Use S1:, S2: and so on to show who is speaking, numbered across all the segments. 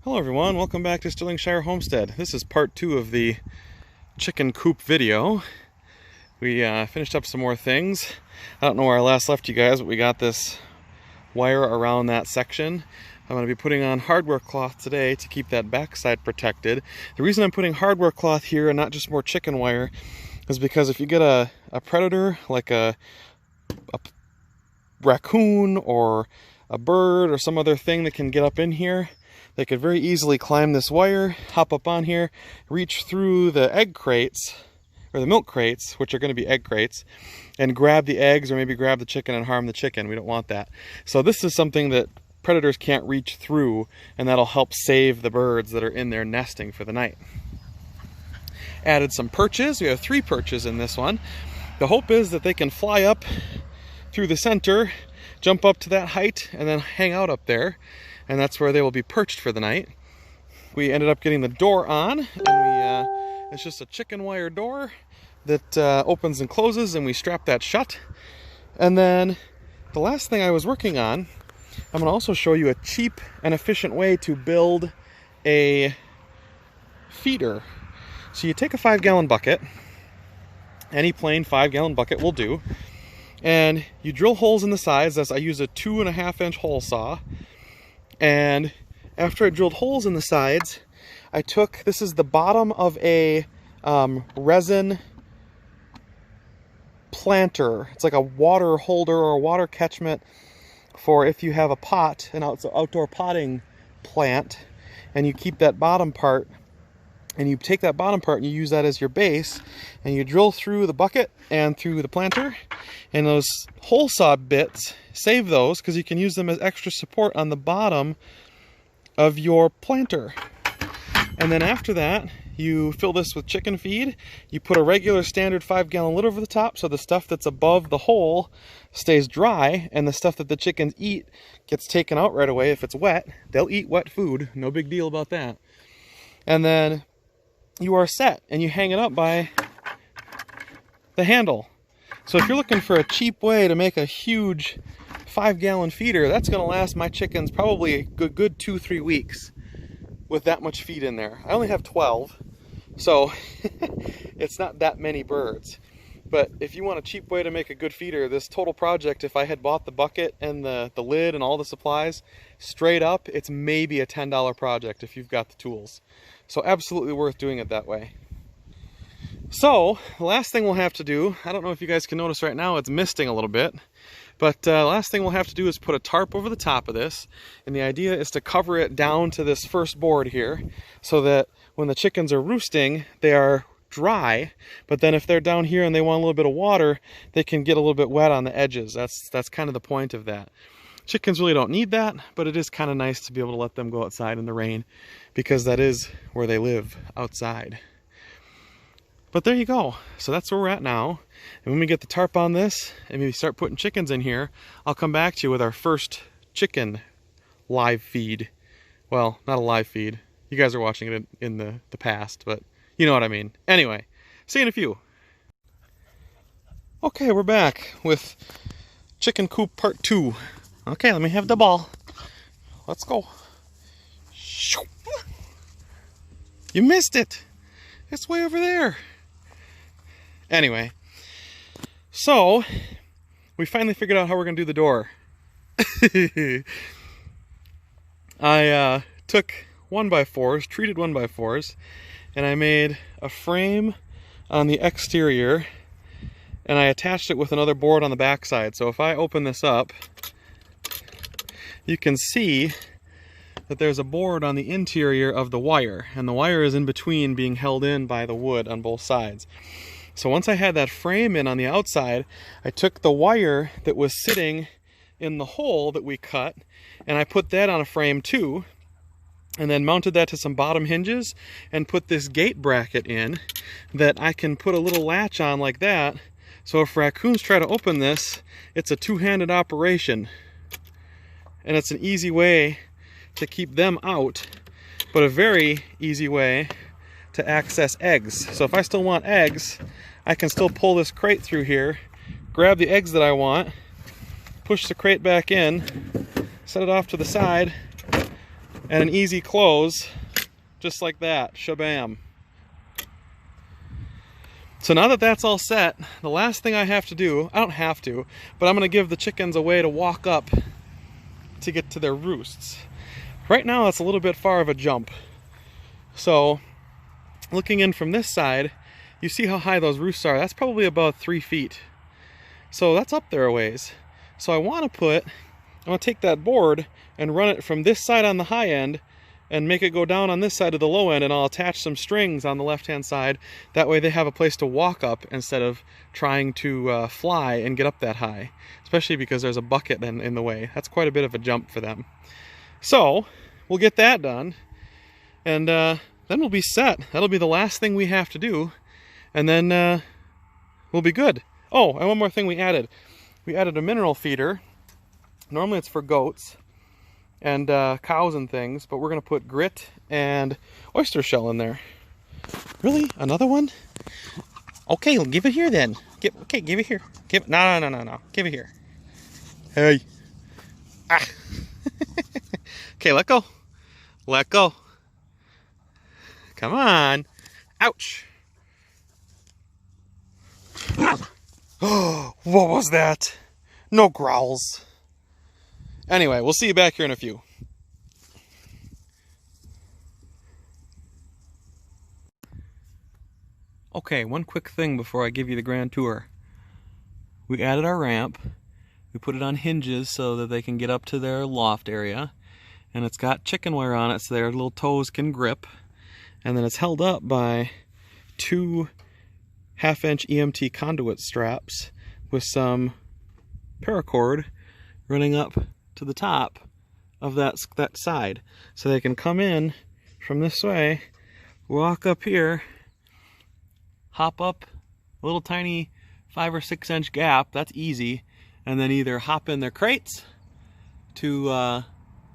S1: Hello everyone, welcome back to Stirlingshire Homestead. This is part 2 of the chicken coop video. We finished up some more things. I don't know where I last left you guys, but we got this wire around that section. I'm going to be putting on hardware cloth today to keep that backside protected. The reason I'm putting hardware cloth here and not just more chicken wire is because if you get a predator like a raccoon or a bird or some other thing that can get up in here, they could very easily climb this wire, hop up on here, reach through the egg crates, or the milk crates, which are going to be egg crates, and grab the eggs or maybe grab the chicken and harm the chicken. We don't want that. So this is something that predators can't reach through, and that'll help save the birds that are in there nesting for the night. Added some perches. We have 3 perches in this one. The hope is that they can fly up through the center, jump up to that height, and then hang out up there. And that's where they will be perched for the night. We ended up getting the door on, and it's just a chicken wire door that opens and closes, and we strap that shut. And then the last thing I was working on, I'm going to also show you a cheap and efficient way to build a feeder. So you take a 5-gallon bucket, any plain 5-gallon bucket will do, and you drill holes in the sides. I use a 2.5-inch hole saw. And after I drilled holes in the sides, I took, this is the bottom of a resin planter. It's like a water holder or a water catchment for if you have a pot, an outdoor potting plant, and you keep that bottom part, and you take that bottom part and you use that as your base, and you drill through the bucket and through the planter, and those hole saw bits, save those because you can use them as extra support on the bottom of your planter. And then after that, you fill this with chicken feed. You put a regular standard 5-gallon lid over the top so the stuff that's above the hole stays dry, and the stuff that the chickens eat gets taken out right away. If it's wet, they'll eat wet food. No big deal about that. And then you are set, and you hang it up by the handle. So if you're looking for a cheap way to make a huge 5-gallon feeder, that's going to last my chickens probably a good 2-3 weeks with that much feed in there. I only have 12, so it's not that many birds. But if you want a cheap way to make a good feeder, this total project, if I had bought the bucket and the lid and all the supplies straight up, it's maybe a $10 project if you've got the tools. So absolutely worth doing it that way. So the last thing we'll have to do, I don't know if you guys can notice right now, it's misting a little bit, but the last thing we'll have to do is put a tarp over the top of this, and the idea is to cover it down to this first board here so that when the chickens are roosting, they are dry, but then if they're down here and they want a little bit of water, they can get a little bit wet on the edges. That's kind of the point of that. Chickens really don't need that, but it is kind of nice to be able to let them go outside in the rain, because that is where they live, outside. But there you go. So that's where we're at now. And when we get the tarp on this and maybe start putting chickens in here, I'll come back to you with our first chicken live feed. Well, not a live feed. You guys are watching it in the past, but you know what I mean. Anyway, see you in a few. Okay, we're back with chicken coop part 2. Okay, let me have the ball. Let's go. You missed it. It's way over there. Anyway, so we finally figured out how we're going to do the door. I took 1x4s, treated 1x4s, and I made a frame on the exterior, and I attached it with another board on the backside. So if I open this up, you can see that there's a board on the interior of the wire, and the wire is in between being held in by the wood on both sides. So once I had that frame in on the outside, I took the wire that was sitting in the hole that we cut, and I put that on a frame too, and then mounted that to some bottom hinges and put this gate bracket in that I can put a little latch on like that. So if raccoons try to open this, it's a two-handed operation, and it's an easy way to keep them out, but a very easy way to access eggs. So if I still want eggs, I can still pull this crate through here, grab the eggs that I want, push the crate back in, set it off to the side, and an easy close, just like that, shabam. So now that that's all set, the last thing I have to do, I don't have to, but I'm gonna give the chickens a way to walk up to get to their roosts. Right now it's a little bit far of a jump. So looking in from this side, you see how high those roosts are. That's probably about 3 feet. So that's up there a ways. So I'm gonna take that board and run it from this side on the high end and make it go down on this side of the low end, and I'll attach some strings on the left-hand side. That way they have a place to walk up instead of trying to fly and get up that high, especially because there's a bucket in the way. That's quite a bit of a jump for them. So we'll get that done, and then we'll be set. That'll be the last thing we have to do, and then we'll be good. Oh, and one more thing we added. We added a mineral feeder. Normally it's for goats and cows and things, but we're gonna put grit and oyster shell in there. Really? Another one? Okay, give it here then. Okay, give it here. No. Give it here. Hey. Ah. Okay, let go. Let go. Come on. Ouch. Oh, what was that? No growls. Anyway, we'll see you back here in a few. Okay, one quick thing before I give you the grand tour. We added our ramp. We put it on hinges so that they can get up to their loft area. And it's got chicken wire on it so their little toes can grip. And then it's held up by 2 1/2-inch EMT conduit straps with some paracord running up to the top of that side, so they can come in from this way, walk up here, hop up a little tiny 5 or 6 inch gap. That's easy, and then either hop in their crates to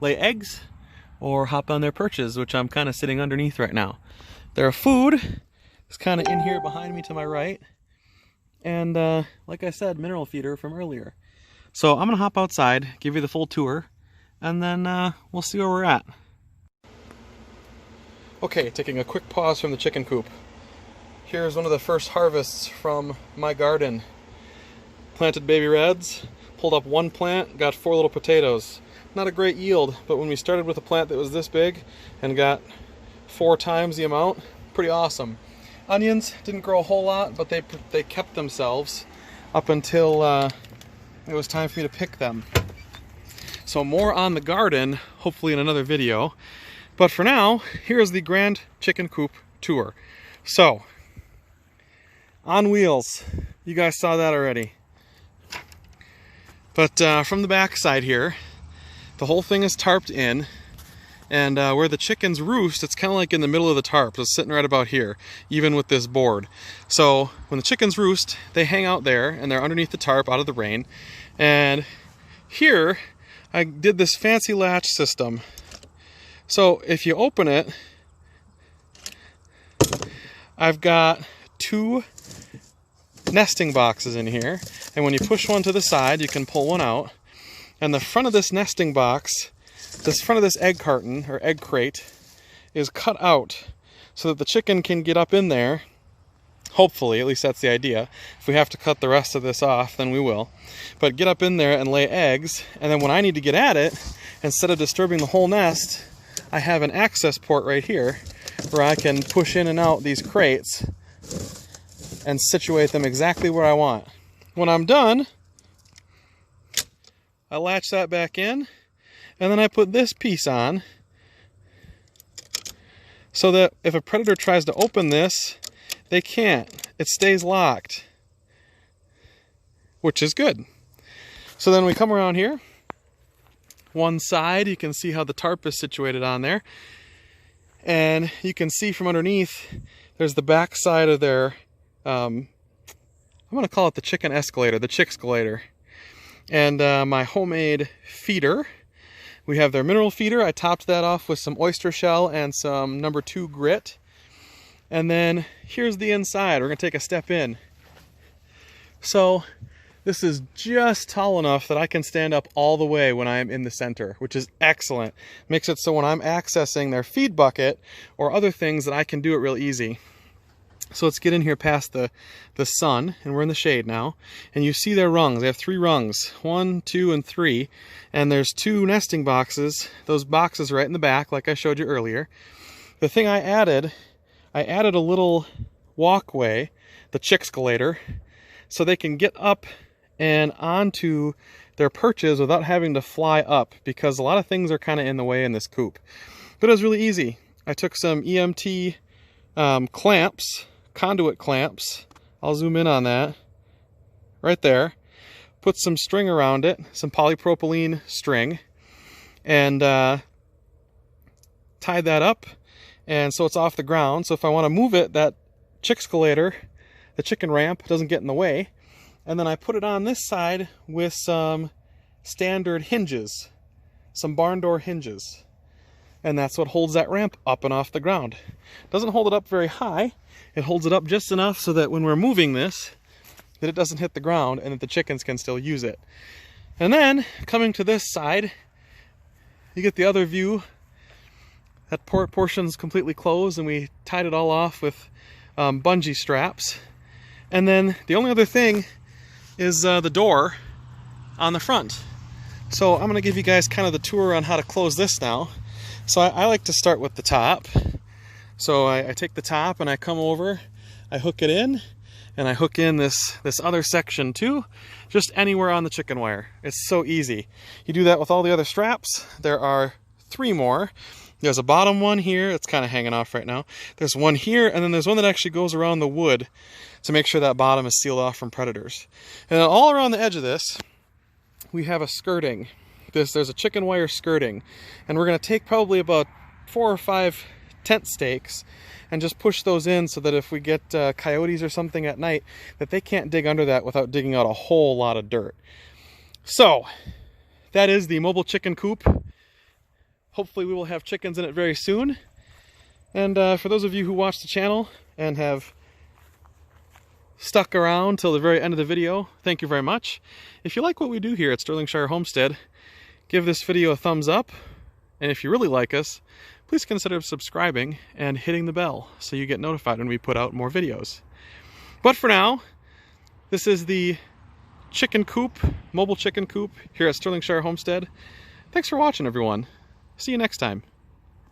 S1: lay eggs or hop on their perches, which I'm kind of sitting underneath right now. Their food is kind of in here behind me to my right, and like I said, mineral feeder from earlier. So I'm gonna hop outside, give you the full tour, and then we'll see where we're at. Okay, taking a quick pause from the chicken coop. Here's one of the first harvests from my garden. Planted baby reds, pulled up 1 plant, got 4 little potatoes. Not a great yield, but when we started with a plant that was this big and got 4 times the amount, pretty awesome. Onions didn't grow a whole lot, but they kept themselves up until it was time for me to pick them. So more on the garden, hopefully in another video. But for now, here's the grand chicken coop tour. So, on wheels. You guys saw that already. But from the back side here, the whole thing is tarped in. And where the chickens roost, it's kind of like in the middle of the tarp. It's sitting right about here, even with this board. So when the chickens roost, they hang out there, and they're underneath the tarp out of the rain. And here, I did this fancy latch system. So if you open it, I've got 2 nesting boxes in here. And when you push one to the side, you can pull one out. And the front of this nesting box, this front of this egg carton or egg crate, is cut out so that the chicken can get up in there. Hopefully, at least that's the idea. If we have to cut the rest of this off, then we will. But get up in there and lay eggs, and then when I need to get at it, instead of disturbing the whole nest, I have an access port right here where I can push in and out these crates and situate them exactly where I want. When I'm done, I latch that back in, and then I put this piece on so that if a predator tries to open this, they can't. It stays locked, which is good. So then we come around here. One side, you can see how the tarp is situated on there. And you can see from underneath, there's the back side of their, I'm going to call it the chicken escalator, the chick-scalator. And my homemade feeder. We have their mineral feeder. I topped that off with some oyster shell and some number 2 grit. And then here's the inside. We're going to take a step in. So This is just tall enough that I can stand up all the way when I am in the center, which is excellent. Makes it so when I'm accessing their feed bucket or other things that I can do it real easy. So let's get in here past the sun, and we're in the shade now. And you see their rungs. They have 3 rungs, 1, 2, and 3. And there's 2 nesting boxes. Those boxes right in the back, like I showed you earlier. The thing I added a little walkway, the chickscalator, so they can get up and onto their perches without having to fly up, because a lot of things are kind of in the way in this coop. But it was really easy. I took some EMT clamps, conduit clamps. I'll zoom in on that right there. Put some string around it, some polypropylene string, and tied that up, and so it's off the ground. So if I want to move it, that chickscalator, the chicken ramp, doesn't get in the way. And then I put it on this side with some standard hinges, some barn door hinges. And that's what holds that ramp up and off the ground. Doesn't hold it up very high. It holds it up just enough so that when we're moving this, that it doesn't hit the ground and that the chickens can still use it. And then, coming to this side, you get the other view. That portion's completely closed, and we tied it all off with bungee straps. And then the only other thing is the door on the front. So I'm going to give you guys kind of the tour on how to close this now. So I like to start with the top. So I take the top and I come over, I hook it in, and I hook in this other section too, just anywhere on the chicken wire. It's so easy. You do that with all the other straps. There are 3 more. There's a bottom one here, it's kind of hanging off right now. There's one here, and then there's one that actually goes around the wood to make sure that bottom is sealed off from predators. And then all around the edge of this, we have a skirting. There's a chicken wire skirting, and we're going to take probably about 4 or 5 tent stakes and just push those in so that if we get coyotes or something at night, that they can't dig under that without digging out a whole lot of dirt. So that is the mobile chicken coop. Hopefully we will have chickens in it very soon. And for those of you who watch the channel and have stuck around till the very end of the video, thank you very much. If you like what we do here at Sterlingshire Homestead, give this video a thumbs up. And if you really like us, please consider subscribing and hitting the bell so you get notified when we put out more videos. But for now, this is the chicken coop, mobile chicken coop here at Sterlingshire Homestead. Thanks for watching, everyone. See you next time.